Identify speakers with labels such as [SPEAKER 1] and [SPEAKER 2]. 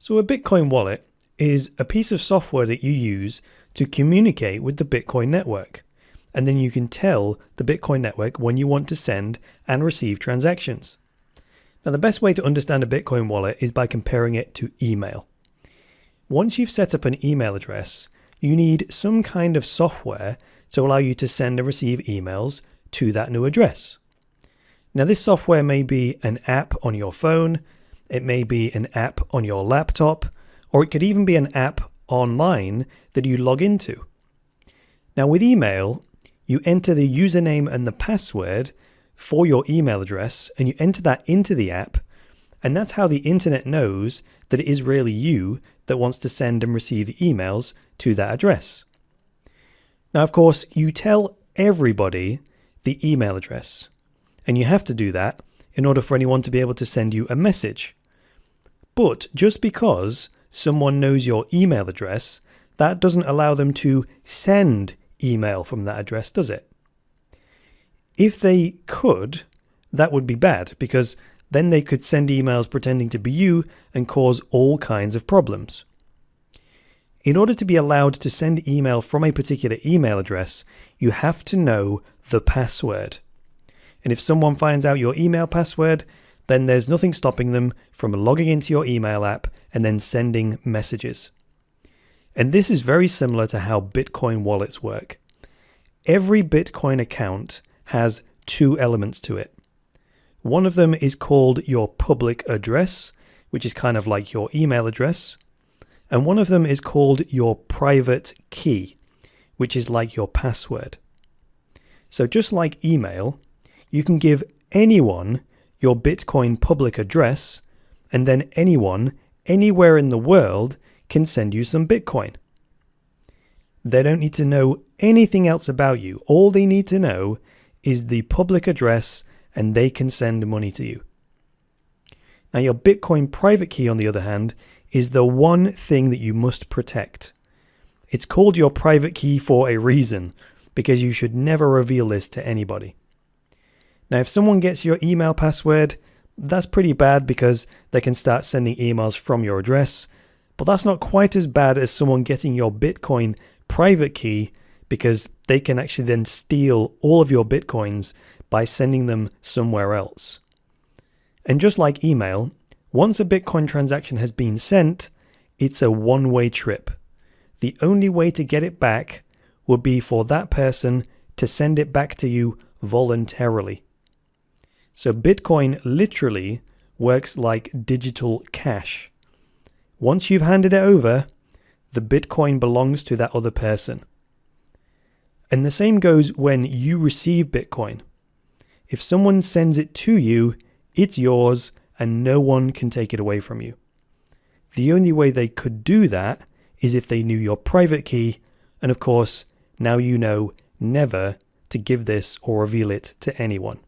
[SPEAKER 1] So a Bitcoin wallet is a piece of software that you use to communicate with the Bitcoin network. And then you can tell the Bitcoin network when you want to send and receive transactions. Now, the best way to understand a Bitcoin wallet is by comparing it to email. Once you've set up an email address, you need some kind of software to allow you to send and receive emails to that new address. Now, this software may be an app on your phone, it may be an app on your laptop, or it could even be an app online that you log into. Now, with email, you enter the username and the password for your email address, and you enter that into the app, and that's how the internet knows that it is really you that wants to send and receive emails to that address. Now, of course, you tell everybody the email address, and you have to do that in order for anyone to be able to send you a message. But just because someone knows your email address, that doesn't allow them to send email from that address, does it? If they could, that would be bad, because then they could send emails pretending to be you and cause all kinds of problems. In order to be allowed to send email from a particular email address, you have to know the password. And if someone finds out your email password, then there's nothing stopping them from logging into your email app and then sending messages. And this is very similar to how Bitcoin wallets work. Every Bitcoin account has two elements to it. One of them is called your public address, which is kind of like your email address. And one of them is called your private key, which is like your password. So just like email, you can give anyone your Bitcoin public address, and then anyone, anywhere in the world, can send you some Bitcoin. They don't need to know anything else about you. All they need to know is the public address, and they can send money to you. Now, your Bitcoin private key, on the other hand, is the one thing that you must protect. It's called your private key for a reason, because you should never reveal this to anybody. Now, if someone gets your email password, that's pretty bad because they can start sending emails from your address. But that's not quite as bad as someone getting your Bitcoin private key, because they can actually then steal all of your Bitcoins by sending them somewhere else. And just like email, once a Bitcoin transaction has been sent, it's a one-way trip. The only way to get it back would be for that person to send it back to you voluntarily. So Bitcoin literally works like digital cash. Once you've handed it over, the Bitcoin belongs to that other person. And the same goes when you receive Bitcoin. If someone sends it to you, it's yours and no one can take it away from you. The only way they could do that is if they knew your private key, and of course, now you know never to give this or reveal it to anyone.